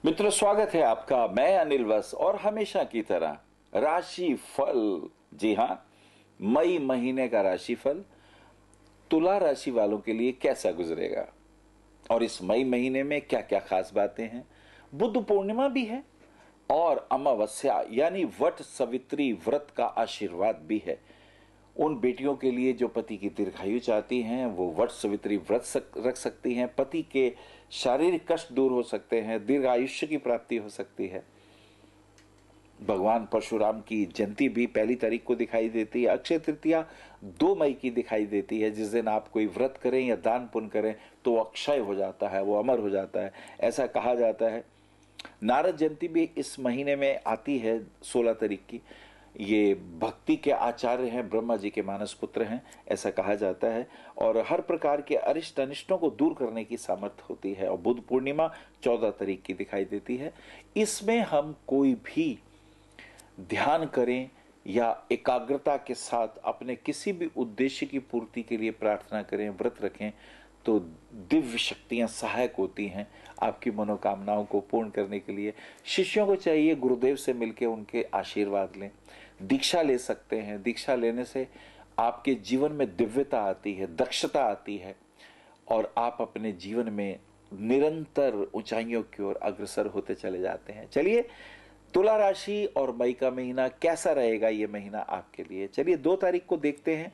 मित्रों, स्वागत है आपका। मैं अनिल वस और हमेशा की तरह राशि फल। जी हाँ, मई महीने का राशि फल तुला राशि वालों के लिए कैसा गुजरेगा और इस मई महीने में क्या क्या खास बातें हैं। बुद्ध पूर्णिमा भी है और अमावस्या यानी वट सवित्री व्रत का आशीर्वाद भी है। उन बेटियों के लिए जो पति की दीर्घायु चाहती हैं वो वट सवित्री व्रत रख सकती हैं। पति के शारीरिक कष्ट दूर हो सकते हैं, दीर्घायुष्य की प्राप्ति हो सकती है। भगवान परशुराम की जयंती भी 1 तारीख को दिखाई देती है। अक्षय तृतीया 2 मई की दिखाई देती है। जिस दिन आप कोई व्रत करें या दान पुण्य करें तो वो अक्षय हो जाता है, वो अमर हो जाता है, ऐसा कहा जाता है। नारद जयंती भी इस महीने में आती है 16 तारीख की। ये भक्ति के आचार्य हैं, ब्रह्मा जी के मानस पुत्र हैं, ऐसा कहा जाता है। और हर प्रकार के अरिष्ट अनिष्टों को दूर करने की सामर्थ्य होती है। और बुद्ध पूर्णिमा 14 तारीख की दिखाई देती है। इसमें हम कोई भी ध्यान करें या एकाग्रता के साथ अपने किसी भी उद्देश्य की पूर्ति के लिए प्रार्थना करें, व्रत रखें, तो दिव्य शक्तियां सहायक होती हैं आपकी मनोकामनाओं को पूर्ण करने के लिए। शिष्यों को चाहिए गुरुदेव से मिलकर उनके आशीर्वाद लें, दीक्षा ले सकते हैं। दीक्षा लेने से आपके जीवन में दिव्यता आती है, दक्षता आती है और आप अपने जीवन में निरंतर ऊंचाइयों की ओर अग्रसर होते चले जाते हैं। चलिए, तुला राशि और मई का महीना कैसा रहेगा ये महीना आपके लिए। चलिए 2 तारीख को देखते हैं।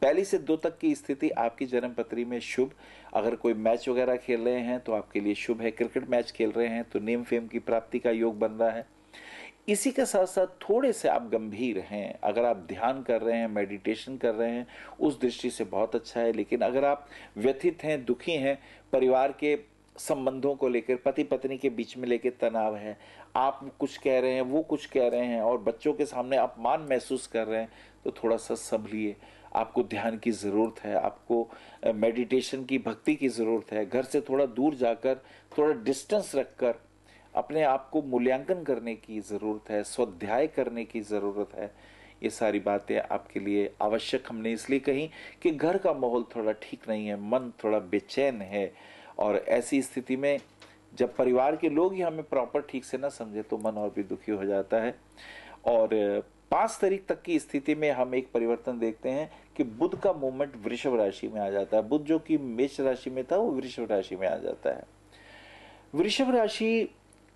1 से 2 तक की स्थिति आपकी जन्म पत्री में शुभ। अगर कोई मैच वगैरह खेल रहे हैं तो आपके लिए शुभ है। क्रिकेट मैच खेल रहे हैं तो नेम फेम की प्राप्ति का योग बन रहा है। इसी के साथ साथ थोड़े से आप गंभीर हैं। अगर आप ध्यान कर रहे हैं, मेडिटेशन कर रहे हैं, उस दृष्टि से बहुत अच्छा है। लेकिन अगर आप व्यथित हैं, दुखी हैं, परिवार के संबंधों को लेकर, पति पत्नी के बीच में लेकर तनाव है, आप कुछ कह रहे हैं, वो कुछ कह रहे हैं और बच्चों के सामने अपमान महसूस कर रहे हैं, तो थोड़ा सा संभलिए। आपको ध्यान की जरूरत है, आपको मेडिटेशन की, भक्ति की जरूरत है। घर से थोड़ा दूर जाकर, थोड़ा डिस्टेंस रखकर अपने आप को मूल्यांकन करने की जरूरत है, स्वाध्याय करने की जरूरत है। ये सारी बातें आपके लिए आवश्यक हमने इसलिए कही कि घर का माहौल थोड़ा ठीक नहीं है, मन थोड़ा बेचैन है। और ऐसी स्थिति में जब परिवार के लोग ही हमें प्रॉपर ठीक से ना समझे तो मन और भी दुखी हो जाता है। और 5 तारीख तक की स्थिति में हम एक परिवर्तन देखते हैं कि बुध का मूवमेंट वृषभ राशि में आ जाता है। बुध जो कि मेष राशि में था वो वृषभ राशि में आ जाता है। वृषभ राशि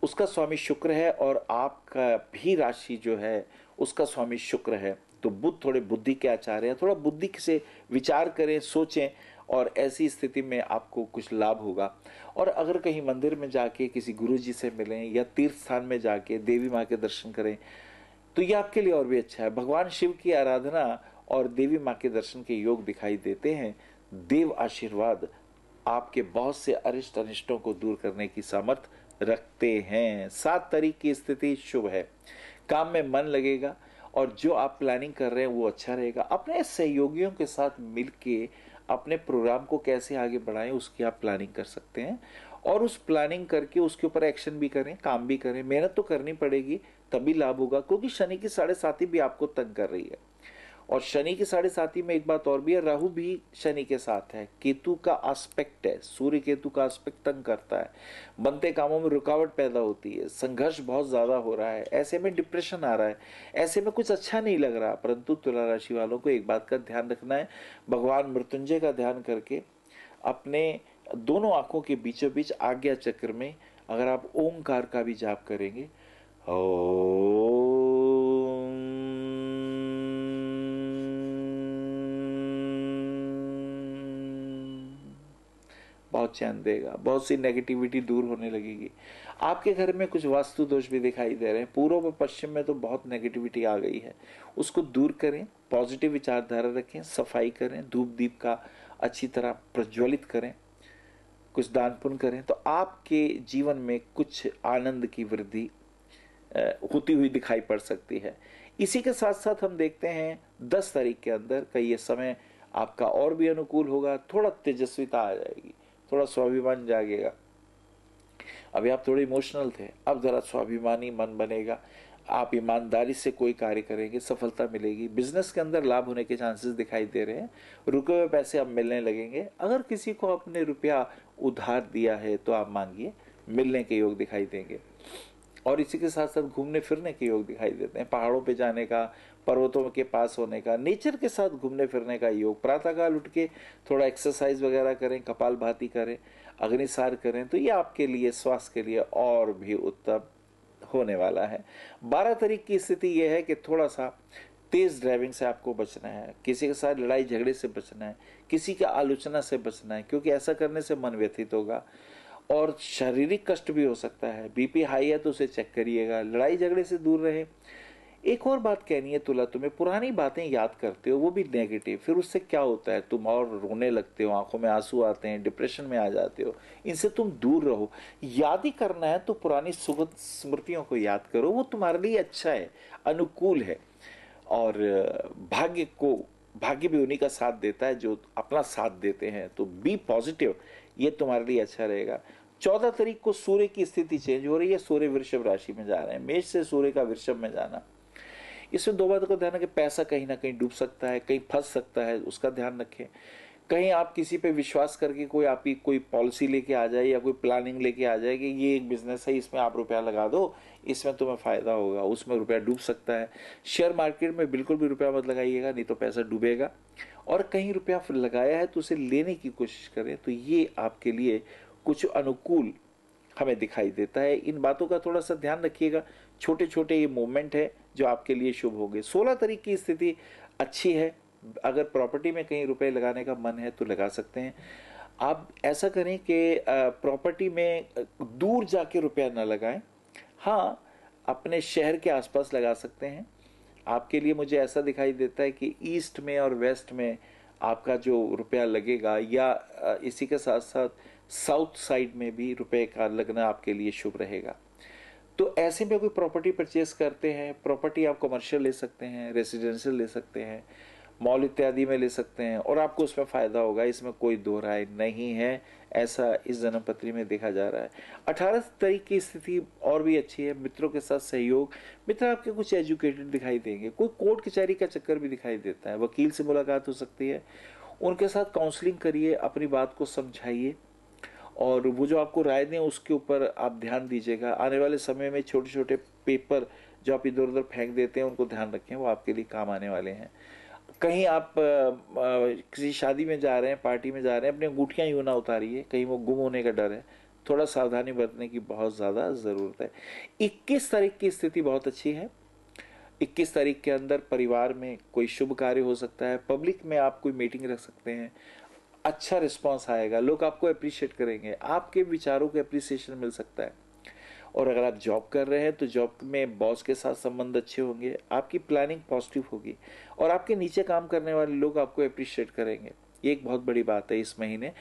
उसका स्वामी शुक्र है और आपका भी राशि जो है उसका स्वामी शुक्र है। तो बुध थोड़े बुद्धि के आचार्य हैं। थोड़ा बुद्धि से विचार करें, सोचें और ऐसी स्थिति में आपको कुछ लाभ होगा। और अगर कहीं मंदिर में जाके किसी गुरु जी से मिलें या तीर्थ स्थान में जाके देवी माँ के दर्शन करें तो ये आपके लिए और भी अच्छा है। भगवान शिव की आराधना और देवी माँ के दर्शन के योग दिखाई देते हैं। देव आशीर्वाद आपके बहुत से अरिष्ट अनिष्टों को दूर करने की सामर्थ्य रखते हैं। 7 तारीख की स्थिति शुभ है। काम में मन लगेगा और जो आप प्लानिंग कर रहे हैं वो अच्छा रहेगा। अपने सहयोगियों के साथ मिलके अपने प्रोग्राम को कैसे आगे बढ़ाएं उसकी आप प्लानिंग कर सकते हैं और उस प्लानिंग करके उसके ऊपर एक्शन भी करें, काम भी करें। मेहनत तो करनी पड़ेगी तभी लाभ होगा, क्योंकि शनि की 7.5 भी आपको तंग कर रही है। और शनि की 7.5 में एक बात और भी है, राहु भी शनि के साथ है, केतु का आस्पेक्ट है, सूर्य केतु का आस्पेक्ट तंग करता है, बनते कामों में रुकावट पैदा होती है, संघर्ष बहुत ज्यादा हो रहा है, ऐसे में डिप्रेशन आ रहा है, ऐसे में कुछ अच्छा नहीं लग रहा। परंतु तुला राशि वालों को एक बात का ध्यान रखना है, भगवान मृत्युंजय का ध्यान करके अपने दोनों आंखों के बीचों बीच आज्ञा चक्र में अगर आप ओंकार का भी जाप करेंगे, बहुत चैन देगा, बहुत सी नेगेटिविटी दूर होने लगेगी। आपके घर में कुछ वास्तु दोष भी दिखाई दे रहे हैं, पूर्व और पश्चिम में तो बहुत नेगेटिविटी आ गई है, उसको दूर करें, पॉजिटिव विचारधारा रखें, सफाई करें, धूप दीप का अच्छी तरह प्रज्वलित करें, कुछ दान पुण्य करें, तो आपके जीवन में कुछ आनंद की वृद्धि होती हुई दिखाई पड़ सकती है। इसी के साथ साथ हम देखते हैं 10 तारीख के अंदर का ये समय आपका और भी अनुकूल होगा। थोड़ा तेजस्विता आ जाएगी, थोड़ा स्वाभिमान जागेगा। अभी आप थोड़े इमोशनल थे, अब जरा स्वाभिमानी मन बनेगा। आप ईमानदारी से कोई कार्य करेंगे, सफलता मिलेगी। बिजनेस के अंदर लाभ होने के चांसेस दिखाई दे रहे हैं। रुके हुए पैसे अब मिलने लगेंगे। अगर किसी को आपने रुपया उधार दिया है तो आप मांगिए, मिलने के योग दिखाई देंगे। और इसी के साथ साथ घूमने फिरने के योग दिखाई देते हैं, पहाड़ों पे जाने का, पर्वतों के पास होने का, नेचर के साथ घूमने फिरने का योग। प्रातःकाल उठ के थोड़ा एक्सरसाइज वगैरह करें, कपालभाति करें, अग्निसार करें, तो ये आपके लिए स्वास्थ्य के लिए और भी उत्तम होने वाला है। 12 तारीख की स्थिति यह है कि थोड़ा सा तेज ड्राइविंग से आपको बचना है, किसी के साथ लड़ाई झगड़े से बचना है, किसी का आलोचना से बचना है, क्योंकि ऐसा करने से मन व्यथित होगा और शारीरिक कष्ट भी हो सकता है। बीपी हाई है तो उसे चेक करिएगा, लड़ाई झगड़े से दूर रहे। एक और बात कहनी है तुला, तुम्हें पुरानी बातें याद करते हो वो भी नेगेटिव, फिर उससे क्या होता है, तुम और रोने लगते हो, आंखों में आंसू आते हैं, डिप्रेशन में आ जाते हो। इनसे तुम दूर रहो। याद ही करना है तो पुरानी सुखद स्मृतियों को याद करो, वो तुम्हारे लिए अच्छा है, अनुकूल है। और भाग्य भी उन्हीं का साथ देता है जो अपना साथ देते हैं। तो बी पॉजिटिव, ये तुम्हारे लिए अच्छा रहेगा। 14 तारीख को सूर्य की स्थिति चेंज हो रही है, सूर्य वृषभ राशि में जा रहे हैं। मेष से सूर्य का वृषभ में जाना, इसमें दो बातों का ध्यान रखें, पैसा कहीं ना कहीं डूब सकता है, कहीं फंस सकता है, उसका ध्यान रखें। कहीं आप किसी पे विश्वास करके कोई आपकी कोई पॉलिसी लेके आ जाए या कोई प्लानिंग लेके आ जाए कि ये एक बिजनेस है, इसमें आप रुपया लगा दो, इसमें तुम्हें फायदा होगा, उसमें रुपया डूब सकता है। शेयर मार्केट में बिल्कुल भी रुपया मत लगाइएगा, नहीं तो पैसा डूबेगा। और कहीं रुपया लगाया है तो उसे लेने की कोशिश करें, तो ये आपके लिए कुछ अनुकूल हमें दिखाई देता है। इन बातों का थोड़ा सा ध्यान रखिएगा, छोटे छोटे ये मूवमेंट है जो आपके लिए शुभ होंगे। 16 तारीख की स्थिति अच्छी है, अगर प्रॉपर्टी में कहीं रुपए लगाने का मन है तो लगा सकते हैं। आप ऐसा करें कि प्रॉपर्टी में दूर जाके रुपया ना लगाएं, हाँ अपने शहर के आसपास लगा सकते हैं। आपके लिए मुझे ऐसा दिखाई देता है कि ईस्ट में और वेस्ट में आपका जो रुपया लगेगा, या इसी के साथ साथ साउथ साइड में भी रुपए का लगना आपके लिए शुभ रहेगा। तो ऐसे में कोई प्रॉपर्टी परचेज करते हैं, प्रॉपर्टी आप कमर्शियल ले सकते हैं, रेसिडेंशियल ले सकते हैं, मॉल इत्यादि में ले सकते हैं, और आपको उसमें फायदा होगा, इसमें कोई दो राय नहीं है। ऐसा इस जन्म पत्री में देखा जा रहा है। 18 तारीख की स्थिति और भी अच्छी है, मित्रों के साथ सहयोग। मित्र आपके कुछ एजुकेटेड दिखाई देंगे, कोई कोर्ट कचहरी का चक्कर भी दिखाई देता है, वकील से मुलाकात हो सकती है, उनके साथ काउंसलिंग करिए, अपनी बात को समझाइए, और वो जो आपको राय दें उसके ऊपर आप ध्यान दीजिएगा। आने वाले समय में छोटे छोटे पेपर जो आप इधर उधर फेंक देते हैं उनको ध्यान रखें, वो आपके लिए काम आने वाले हैं। कहीं आप किसी शादी में जा रहे हैं, पार्टी में जा रहे हैं, अपनी अंगूठियां यूं ना उतारिए, कहीं वो गुम होने का डर है, थोड़ा सावधानी बरतने की बहुत ज़्यादा ज़रूरत है। 21 तारीख की स्थिति बहुत अच्छी है। 21 तारीख के अंदर परिवार में कोई शुभ कार्य हो सकता है, पब्लिक में आप कोई मीटिंग रख सकते हैं, अच्छा रिस्पांस आएगा, लोग आपको अप्रिशिएट करेंगे, आपके विचारों को अप्रिसिएशन मिल सकता है। और अगर आप जॉब कर रहे हैं तो जॉब में बॉस के साथ संबंध अच्छे होंगे, आपकी प्लानिंग पॉजिटिव होगी, और आपके नीचे काम करने वाले लोग आपको अप्रिशिएट करेंगे। ये एक बहुत बड़ी बात है। इस महीने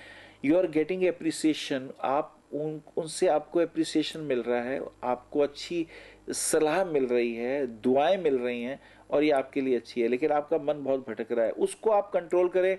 यू आर गेटिंग अप्रिसिएशन, आप उनसे आपको अप्रिसिएशन मिल रहा है, आपको अच्छी सलाह मिल रही है, दुआएं मिल रही हैं, और ये आपके लिए अच्छी है। लेकिन आपका मन बहुत भटक रहा है, उसको आप कंट्रोल करें,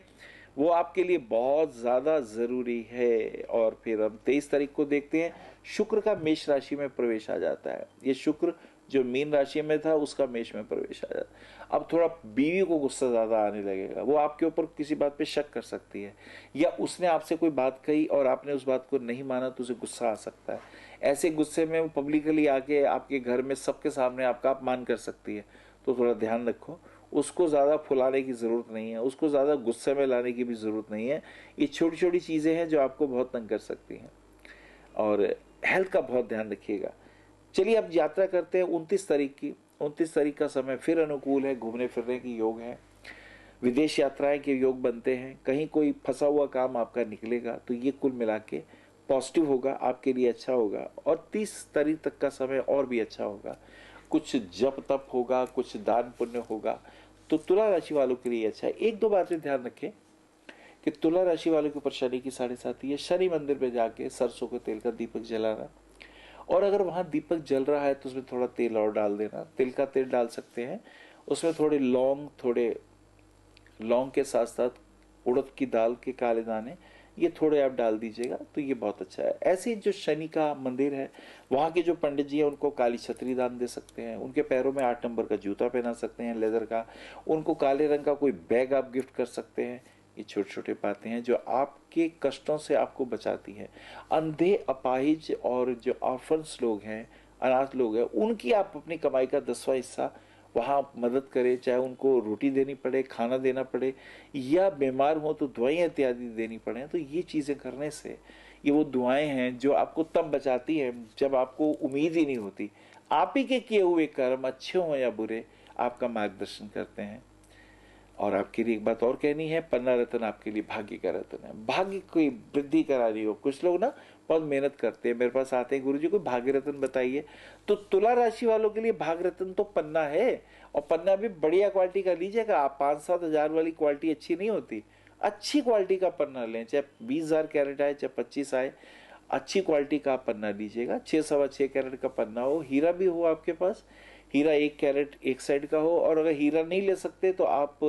वो आपके लिए बहुत ज़्यादा ज़रूरी है। और फिर हम 23 तारीख को देखते हैं, शुक्र का मेष राशि में प्रवेश आ जाता है। ये शुक्र जो मीन राशि में था उसका मेष में प्रवेश आ जाता है। अब थोड़ा बीवी को गुस्सा ज़्यादा आने लगेगा, वो आपके ऊपर किसी बात पे शक कर सकती है, या उसने आपसे कोई बात कही और आपने उस बात को नहीं माना तो उसे गुस्सा आ सकता है। ऐसे गुस्से में वो पब्लिकली आके आपके घर में सबके सामने आपका अपमान कर सकती है। तो थोड़ा ध्यान रखो, उसको ज़्यादा फुलाने की ज़रूरत नहीं है, उसको ज़्यादा गुस्से में लाने की भी ज़रूरत नहीं है। ये छोटी छोटी चीज़ें हैं जो आपको बहुत तंग कर सकती हैं। और हेल्थ का बहुत ध्यान रखिएगा। चलिए अब यात्रा करते हैं 29 तारीख की। 29 तारीख का समय फिर अनुकूल है, घूमने फिरने की योग है, विदेश यात्राएं के योग बनते हैं, कहीं कोई फंसा हुआ काम आपका निकलेगा, तो ये कुल मिला के पॉजिटिव होगा, आपके लिए अच्छा होगा। और 30 तारीख तक का समय और भी अच्छा होगा, कुछ जप तप होगा, कुछ दान पुण्य होगा, तो तुला राशि वालों के लिए अच्छा है। एक दो बातें ध्यान रखें कि तुला राशि वालों की परेशानी की 7:30 है, शनि मंदिर में जाके सरसों के तेल का दीपक जलाना, और अगर वहां दीपक जल रहा है तो उसमें थोड़ा तेल और डाल देना, तिल का तेल डाल सकते हैं, उसमें थोड़े लौंग के साथ साथ उड़द की दाल के काले दाने, ये थोड़े आप डाल दीजिएगा, तो ये बहुत अच्छा है। ऐसे जो शनि का मंदिर है वहाँ के जो पंडित जी हैं उनको काली छतरी दान दे सकते हैं, उनके पैरों में 8 नंबर का जूता पहना सकते हैं लेदर का, उनको काले रंग का कोई बैग आप गिफ्ट कर सकते हैं। ये छोटे छोटे बातें हैं जो आपके कष्टों से आपको बचाती हैं। अंधे, अपाहिज और जो ऑर्फन्स लोग हैं अनाथ लोग हैं, उनकी आप अपनी कमाई का 10वां हिस्सा वहाँ मदद करें, चाहे उनको रोटी देनी पड़े, खाना देना पड़े, या बीमार हो तो दवाइयाँ इत्यादि देनी पड़े। तो ये चीज़ें करने से ये वो दुआएं हैं जो आपको तब बचाती हैं जब आपको उम्मीद ही नहीं होती। आप ही के किए हुए कर्म अच्छे हों या बुरे आपका मार्गदर्शन करते हैं। और आपके लिए एक बात और कहनी है, पन्ना रत्न आपके लिए भाग्य का रत्न है। भाग्य कोई वृद्धि करा रही हो, कुछ लोग ना बहुत मेहनत करते हैं, मेरे पास आते हैं, गुरुजी को भाग्य रत्न बताइए। तो तुला राशि वालों के लिए भाग्य रत्न तो पन्ना है, और पन्ना भी बढ़िया क्वालिटी का लीजिएगा आप। 5-7 हजार वाली क्वालिटी अच्छी नहीं होती, अच्छी क्वालिटी का पन्ना लें, चाहे 20,000 कैरेट आए चाहे 25 आए, अच्छी क्वालिटी का पन्ना लीजिएगा। 6-6.25 कैरेट का पन्ना हो, हीरा भी हो आपके पास, हीरा 1 कैरेट एक साइड का हो, और अगर हीरा नहीं ले सकते तो आप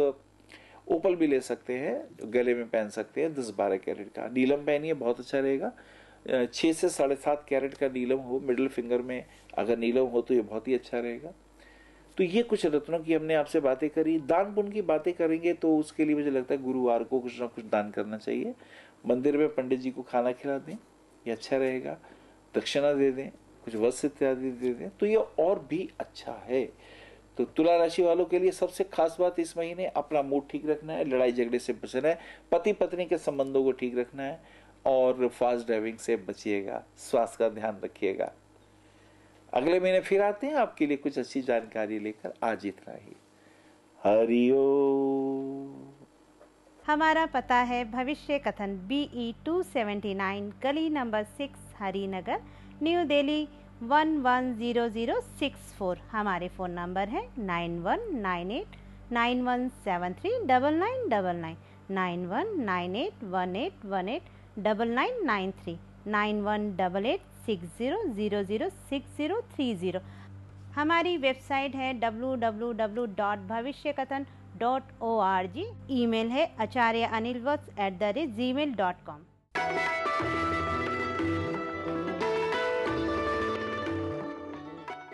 ओपल भी ले सकते हैं, गले में पहन सकते हैं 10-12 कैरेट का। नीलम पहनिए, बहुत अच्छा रहेगा। 6 से 7.5 कैरेट का नीलम हो, मिडिल फिंगर में अगर नीलम हो तो ये बहुत ही अच्छा रहेगा। तो ये कुछ रत्नों की हमने आपसे बातें करी। दान पुण्य की बातें करेंगे तो उसके लिए मुझे लगता है गुरुवार को कुछ ना कुछ दान करना चाहिए। मंदिर में पंडित जी को खाना खिला दें, ये अच्छा रहेगा। दक्षिणा दे दें, कुछ वस्त्र इत्यादि दे दें, तो ये और भी अच्छा है। तो तुला राशि वालों के लिए सबसे खास बात इस महीने अपना मूड ठीक रखना है, लड़ाई झगड़े से बचना है, पति पत्नी के संबंधों को ठीक रखना है, और फास्ट ड्राइविंग से बचिएगा, स्वास्थ्य का ध्यान रखिएगा। अगले महीने फिर आते हैं आपके लिए कुछ अच्छी जानकारी लेकर। आज इतना ही। हरिओम। हमारा पता है भविष्य कथन BE 279 गली नंबर 6 हरिनगर न्यू दिल्ली 110064। हमारे फ़ोन नंबर है 919891739999 919818189993 918860006030। हमारी वेबसाइट है www.bhavishyakathan.org। ईमेल है acharyaanilvats@gmail.com।